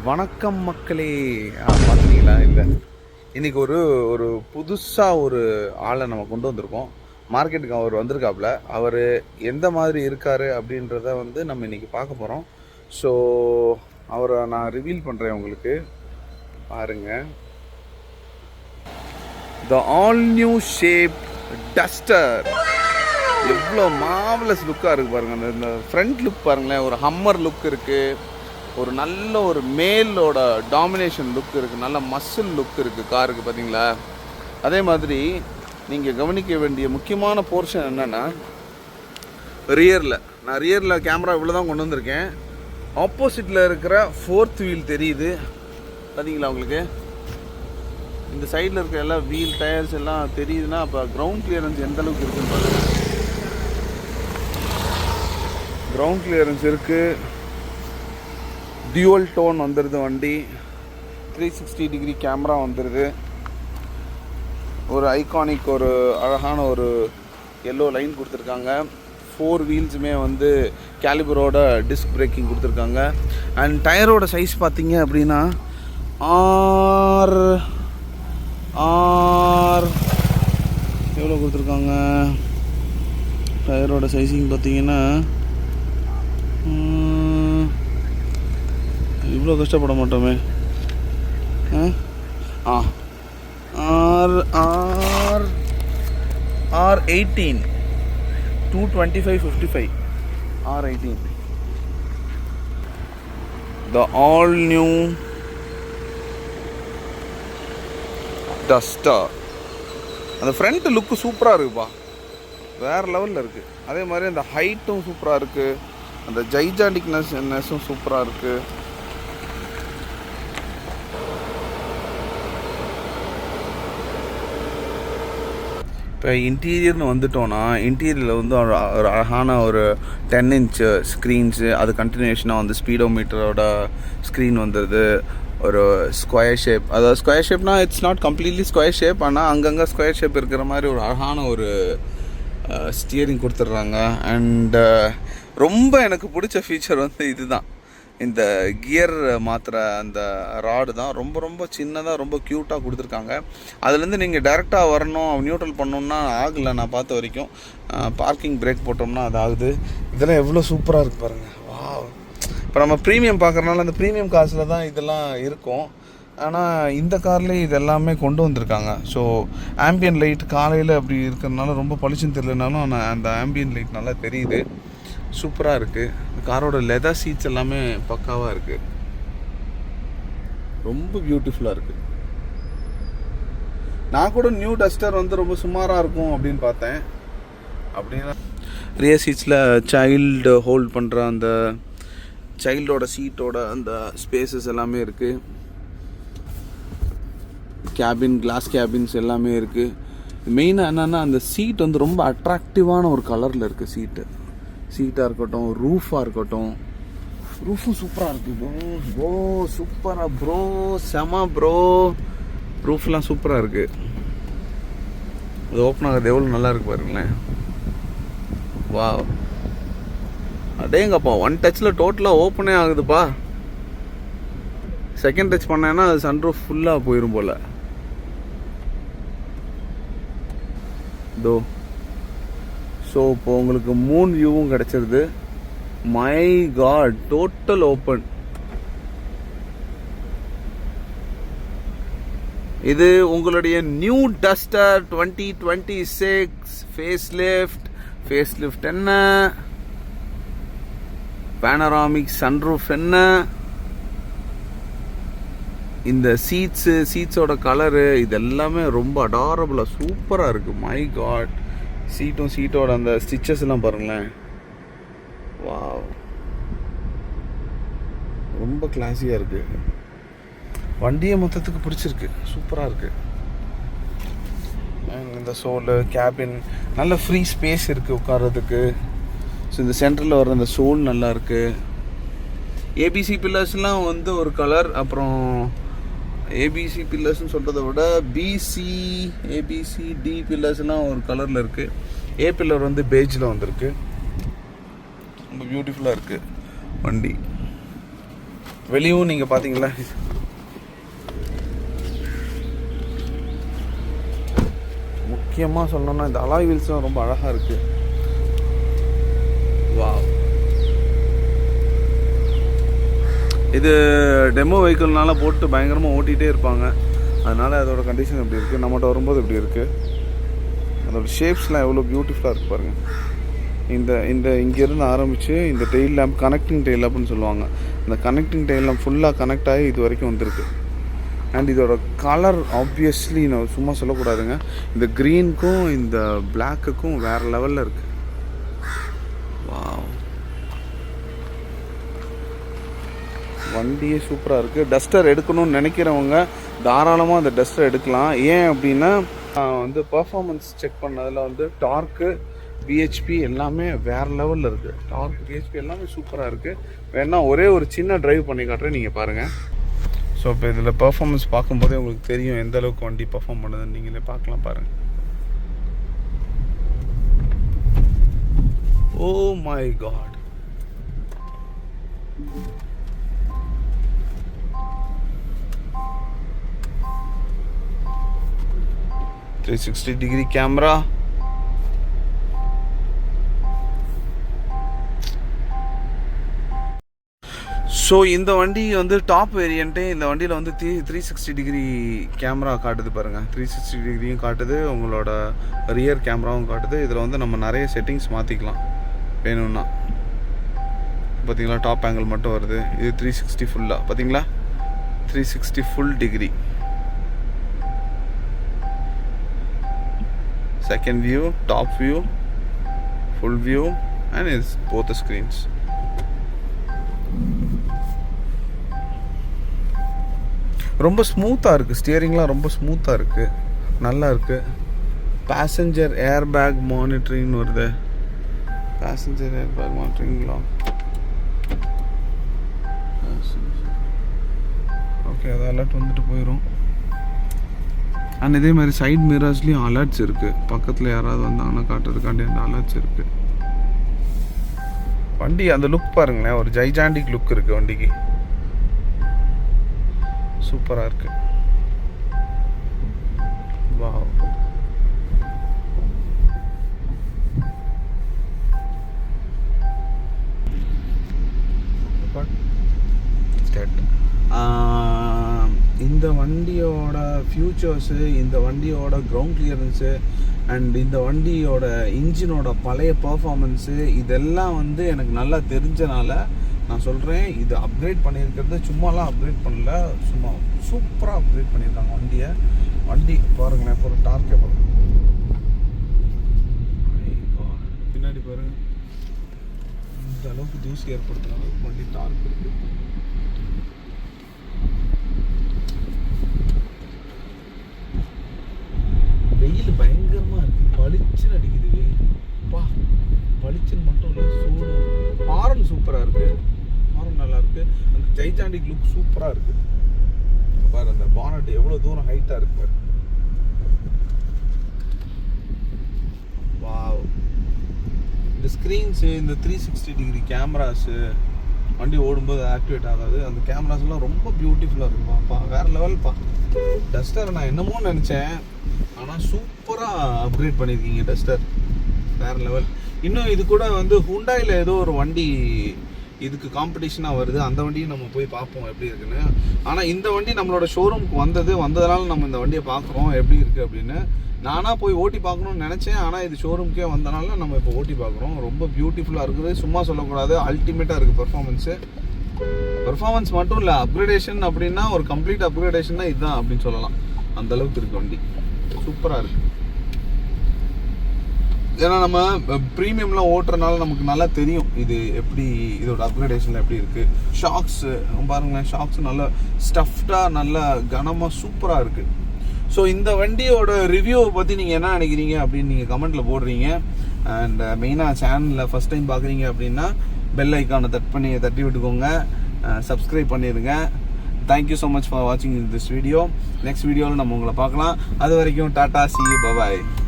வணக்கம் மக்களே. பார்த்தீங்களா? இல்லை, இன்றைக்கி ஒரு புதுசாக ஒரு ஆளை நம்ம கொண்டு வந்திருக்கோம் மார்க்கெட்டுக்கு. அவர் வந்திருக்காப்புல. அவர் எந்த மாதிரி இருக்கார் அப்படின்றத நம்ம இன்றைக்கி பார்க்க போகிறோம். ஸோ அவரை நான் ரிவீல் பண்ணுறேன் உங்களுக்கு. பாருங்கள், the all new shape duster. எவ்வளோ மார்வலஸ் லுக்காக இருக்குது பாருங்கள். இந்த ஃப்ரண்ட் லுக் பாருங்களேன், ஒரு ஹம்மர் லுக் இருக்குது, ஒரு நல்ல ஒரு மேலோட டாமினேஷன் லுக் இருக்குது, நல்ல மசில் லுக் இருக்குது காருக்கு. பார்த்தீங்களா? அதே மாதிரி நீங்கள் கவனிக்க வேண்டிய முக்கியமான போர்ஷன் என்னென்னா, நான் ரியரில் கேமரா இவ்வளோ தான் கொண்டு வந்திருக்கேன். ஆப்போசிட்டில் இருக்கிற ஃபோர்த் வீல் தெரியுது பார்த்தீங்களா உங்களுக்கு? இந்த சைடில் இருக்கிற எல்லா வீல் டயர்ஸ் எல்லாம் தெரியுதுன்னா அப்போ கிரவுண்ட் கிளியரன்ஸ் எந்த அளவுக்கு இருக்குன்னு பாருங்கள். கிரவுண்ட் கிளியரன்ஸ் இருக்குது. டியூவல் டோன் வந்துடுது வண்டி. 360 டிகிரி கேமரா வந்துடுது. ஒரு ஐகானிக் ஒரு அழகான ஒரு எல்லோ லைன் கொடுத்துருக்காங்க. 4 வீல்ஸுமே கேலிபரோட டிஸ்க் பிரேக்கிங் கொடுத்துருக்காங்க. அண்ட் டயரோட சைஸ் பார்த்தீங்க அப்படின்னா எவ்வளோ கொடுத்துருக்காங்க? டயரோட சைஸிங் பார்த்தீங்கன்னா இவ்வளோ கஷ்டப்பட மாட்டோமே. R18 225/55 R18. The all new Duster. அந்த ஃப்ரண்ட் லுக்கு சூப்பராக இருக்குப்பா, வேறு லெவலில் இருக்குது. அதே மாதிரி அந்த ஹைட்டும் சூப்பராக இருக்குது, அந்த ஜைஜாண்டிக்னஸும் சூப்பராக இருக்குது. இப்போ இன்டீரியர்னு வந்துட்டோன்னா, இன்டீரியரில் ஒரு அழகான ஒரு 10 இன்ச்சு ஸ்க்ரீன்ஸு, அது கண்டினியூஷனாக ஸ்பீடோ மீட்டரோட ஸ்க்ரீன் வந்துடுது. ஒரு ஸ்கொயர் ஷேப், அதாவது ஸ்கொயர் ஷேப்னால் it's not completely square shape, ஆனால் அங்கங்கே ஸ்கொயர் ஷேப் இருக்கிற மாதிரி ஒரு அழகான ஒரு ஸ்டியரிங் கொடுத்துட்றாங்க. அண்டு ரொம்ப எனக்கு பிடிச்ச ஃபீச்சர் இதுதான், இந்த கியர் மாத்திர அந்த ராடு தான். ரொம்ப ரொம்ப சின்னதாக ரொம்ப க்யூட்டாக கொடுத்துருக்காங்க. அதுலேருந்து நீங்கள் டைரெக்டாக வரணும், நியூட்ரல் பண்ணணுன்னா ஆகலை நான் பார்த்த வரைக்கும். பார்க்கிங் பிரேக் போட்டோம்னா அது ஆகுது. இதெல்லாம் எவ்வளோ சூப்பராக இருக்குது பாருங்கள். வா, இப்போ நம்ம ப்ரீமியம் பார்க்குறனால அந்த ப்ரீமியம் காசில் தான் இதெல்லாம் இருக்கும். ஆனால் இந்த கார்லேயே இது எல்லாமே கொண்டு வந்திருக்காங்க. ஸோ ஆம்பியன் லைட் காலையில் அப்படி இருக்கிறதுனால ரொம்ப பளிச்சுன்னு தெரியலனாலும் ஆனால் அந்த ஆம்பியன் லைட் நல்லா தெரியுது. சூப்பராக இருக்குது. இந்த காரோட லெதர் சீட்ஸ் எல்லாமே பக்காவாக இருக்குது, ரொம்ப பியூட்டிஃபுல்லாக இருக்குது. நான் கூட நியூ டஸ்டர் ரொம்ப சுமாராக இருக்கும் அப்படின்னு பார்த்தேன். அப்படின்னா ரியர் சீட்ஸில் சைல்டு ஹோல்ட் பண்ணுற அந்த சைல்டோட சீட்டோட அந்த ஸ்பேசஸ் எல்லாமே இருக்குது. கேபின், கிளாஸ் கேபின்ஸ் எல்லாமே இருக்குது. மெயினாக என்னென்னா அந்த சீட் ரொம்ப அட்ராக்டிவான ஒரு கலரில் இருக்குது. சீட்டாக இருக்கட்டும், ரூஃபாக இருக்கட்டும், ரூஃபும் சூப்பராக இருக்குது ப்ரோ. சூப்பராக ப்ரோ, செம ப்ரோ. ரூஃப்லாம் சூப்பராக இருக்குது. அது ஓப்பன் ஆகுது, எவ்வளோ நல்லா இருக்கு பாருங்களேன். வா, அடேங்கப்பா, 1 டச்சில் டோட்டலாக ஓப்பனே ஆகுதுப்பா. செகண்ட் டச் பண்ணேன்னா அது சன்ரூஃப் ஃபுல்லாக போயிடும் போல். ஸோ இப்போ உங்களுக்கு 3 வியூவும் கிடச்சிருது. My god, total open. இது உங்களுடைய நியூ டஸ்டர் 2026 ஃபேஸ்லிஃப்ட் என்ன, பேனராமிக் சன்ரூஃப் என்ன, இந்த சீட்ஸோட கலரு இதெல்லாமே ரொம்ப அடாரபுளாக சூப்பராக இருக்குது. மை காட், சீட்டோட அந்த ஸ்டிச்சஸ் எல்லாம் பாருங்களேன். வாவ், ரொம்ப கிளாஸியாக இருக்குது. வண்டியை மொத்தத்துக்கு பிடிச்சிருக்கு, சூப்பராக இருக்குது. இந்த சோலு, கேபின், நல்ல ஃப்ரீ ஸ்பேஸ் இருக்குது உட்கார்றதுக்கு. ஸோ இந்த சென்டரில் வர அந்த சோல் நல்லா இருக்குது. ஏபிசி பில்லர்ஸ்லாம் ஒரு கலர், அப்புறம் ஏபிசி பில்லர்ஸ்னு சொல்கிறத விட ஏபிசிடி பில்லர்ஸ்லாம் ஒரு கலரில் இருக்குது. ஏ பில்லர் பேஜில் வந்திருக்கு. ரொம்ப பியூட்டிஃபுல்லாக இருக்குது வண்டி. வெளியும் நீங்கள் பார்த்தீங்களா, முக்கியமாக சொல்லணும்னா இந்த அலாய் வீல்ஸும் ரொம்ப அழகாக இருக்குது. வாவ், இது டெமோ வெஹிக்கிள்னால போட்டு பயங்கரமாக ஓட்டிகிட்டே இருப்பாங்க. அதனால் அதோட கண்டிஷன் எப்படி இருக்குது, நம்மகிட்ட வரும்போது எப்படி இருக்குது, அதோட ஷேப்ஸ்லாம் எவ்வளோ பியூட்டிஃபுல்லாக இருக்குது பாருங்கள். இந்த இங்கேருந்து ஆரம்பித்து இந்த டெயில் லேம்ப் கனெக்டிங் டெயில் லேம்ப்னு சொல்லுவாங்க. இந்த கனெக்டிங் டெயில் லேம்ப் ஃபுல்லாக கனெக்ட் ஆகி இது வரைக்கும் வந்திருக்கு. அண்ட் இதோட கலர் ஆப்வியஸ்லி நான் சும்மா சொல்லக்கூடாதுங்க, இந்த க்ரீனுக்கும் இந்த பிளாக்குக்கும் வேறு லெவலில் இருக்குது. வாவ், வண்டியே சூப்பராக இருக்குது. டஸ்டர் எடுக்கணும்னு நினைக்கிறவங்க தாராளமாக அந்த டஸ்டர் எடுக்கலாம். ஏன் அப்படின்னா வந்து பர்ஃபார்மன்ஸ் செக் பண்ணதில் வந்து டார்க்கு, பிஹெச்பி எல்லாமே வேறு லெவலில் இருக்குது. டார்க், பிஹெச்பி எல்லாமே சூப்பராக இருக்குது. வேணா ஒரே ஒரு சின்ன ட்ரைவ் பண்ணி காட்டுறேன், நீங்கள் பாருங்கள். ஸோ இப்போ இதில் பர்ஃபார்மன்ஸ் பார்க்கும்போதே உங்களுக்கு தெரியும் எந்த அளவுக்கு வண்டி பர்ஃபார்ம் பண்ணுதுன்னு. நீங்களே பார்க்கலாம் பாருங்கள். Oh my god, $360 camera. So இந்த வண்டி வந்து டாப் வேரியண்ட்டே. இந்த வண்டியில் வந்து 360 கேமரா காட்டுது பாருங்கள். 360 காட்டுது, உங்களோட ரியர் கேமராவும் காட்டுது. இதில் வந்து நம்ம நிறைய செட்டிங்ஸ் மாற்றிக்கலாம் வேணும்னா. பார்த்தீங்களா, டாப் ஆங்கிள் மட்டும் வருது. இது 360 ஃபுல்லாக பார்த்தீங்களா, 360 full degree. Second view, top view, full view, and it's both the screens. ரொம்ப ஸ்மூத்தாக இருக்குது, ஸ்டியரிங்லாம் ரொம்ப ஸ்மூத்தாக இருக்குது, நல்லா இருக்குது. பேசஞ்சர் ஏர் பேக் மானிட்டரிங்னு வருது. பேசஞ்சர் ஏர் பேக் மானிட்டரிங்களா, ஓகே, அது அலர்ட் வந்துட்டு போயிடும். அண்ட் இதே மாதிரி சைட் மிரர்ஸ்லேயும் அலர்ட்ஸ் இருக்குது. பக்கத்தில் யாராவது வந்தாங்கன்னா காட்டுறதுக்காண்டி அந்த அலர்ட்ஸ் இருக்குது. வண்டி அந்த லுக் பாருங்களேன், ஒரு ஜைஜாண்டிக் லுக் இருக்குது வண்டிக்கு. சூப்பராக இருக்கு. வாவ், இந்த வண்டியோட ஃபியூச்சர்ஸு, இந்த வண்டியோட கிரவுண்ட் கிளியரன்ஸு அண்ட் இந்த வண்டியோட இன்ஜினோட பழைய பர்ஃபார்மன்ஸு இதெல்லாம் வந்து எனக்கு நல்லா தெரிஞ்சனால நான் சொல்கிறேன். இது அப்கிரேட் பண்ணியிருக்கிறது சும்மாலாம் அப்கிரேட் பண்ணல, சும்மா சூப்பராக அப்கிரேட் பண்ணியிருக்காங்க வண்டியை. வண்டி பாருங்களேன், இப்போ ஒரு டார்க்கே பாருங்கள், பின்னாடி பாருங்கள், இந்த அளவுக்கு தூசி ஏற்படுத்துகிற அளவுக்கு வண்டி டார்க் இருக்குது. வெயில் பயங்கரமாக இருக்குது, பளிச்சுன்னு அடிக்குது வெயில். பா, பளிச்சுன்னு மட்டும் இல்லை, சூடும். ஹாரன் சூப்பராக இருக்குது, ஹாரன் நல்லா இருக்குது. அந்த ஜைஜாண்டிக் லுக் சூப்பராக இருக்குது பாரு. அந்த பானட் எவ்வளோ தூரம் ஹைட்டாக இருக்கு பாரு. வாவ், இந்த ஸ்க்ரீன்ஸு, இந்த 360 கேமராஸு வண்டி ஓடும்போது ஆக்டிவேட் ஆகாது. அந்த கேமராஸ்லாம் ரொம்ப பியூட்டிஃபுல்லாக இருக்குப்பா, வேறு லெவல்ப்பா. டஸ்டர் நான் என்னமோ நினச்சேன், ஆனால் சூப்பராக அப்கிரேட் பண்ணியிருக்கீங்க டஸ்டர், வேறு லெவல். இன்னும் இது கூட வந்து ஹுண்டாயில் ஏதோ ஒரு வண்டி இதுக்கு காம்படிஷனாக வருது, அந்த வண்டியும் நம்ம போய் பார்ப்போம் எப்படி இருக்குன்னு. ஆனால் இந்த வண்டி நம்மளோட ஷோரூமுக்கு வந்ததுனால நம்ம இந்த வண்டியை பார்க்குறோம் எப்படி இருக்குது அப்படின்னு. நானாக போய் ஓட்டி பார்க்கணுன்னு நினச்சேன், ஆனால் இது ஷோரூமுக்கே வந்தனால நம்ம இப்போ ஓட்டி பார்க்குறோம். ரொம்ப பியூட்டிஃபுல்லாக இருக்குது, சும்மா சொல்லக்கூடாது, அல்டிமேட்டாக இருக்குது பெர்ஃபார்மன்ஸு. பெர்ஃபார்மன்ஸ் மட்டும் இல்லை, அப்கிரேடேஷன் அப்படின்னா ஒரு கம்ப்ளீட் அப்கிரேடேஷன் தான் இதுதான் அப்படின்னு சொல்லலாம். அந்தளவுக்கு இருக்குது வண்டி, சூப்பராக இருக்குது. ஏன்னா நம்ம ப்ரீமியம்லாம் ஓட்டுறதுனால நமக்கு நல்லா தெரியும் இது எப்படி, இதோட அப்கிரேடேஷனில் எப்படி இருக்குது. ஷாக்ஸு பாருங்களேன், ஷாக்ஸ் நல்லா ஸ்டஃப்டாக நல்லா கனமாக சூப்பராக இருக்குது. ஸோ இந்த வண்டியோட ரிவ்யூவை பற்றி நீங்கள் என்ன நினைக்கிறீங்க அப்படின்னு நீங்கள் கமெண்ட்டில் போடுறீங்க. அண்ட் மெயினாக சேனலில் ஃபஸ்ட் டைம் பார்க்குறீங்க அப்படின்னா பெல் ஐக்கானை தட்டி விட்டுக்கோங்க, சப்ஸ்கிரைப் பண்ணிடுங்க. தேங்க்யூ ஸோ மச் ஃபார் வாட்சிங் திஸ் வீடியோ. நெக்ஸ்ட் வீடியோவில் நம்ம உங்களை பார்க்கலாம். அது வரைக்கும் tata, see you, bye bye.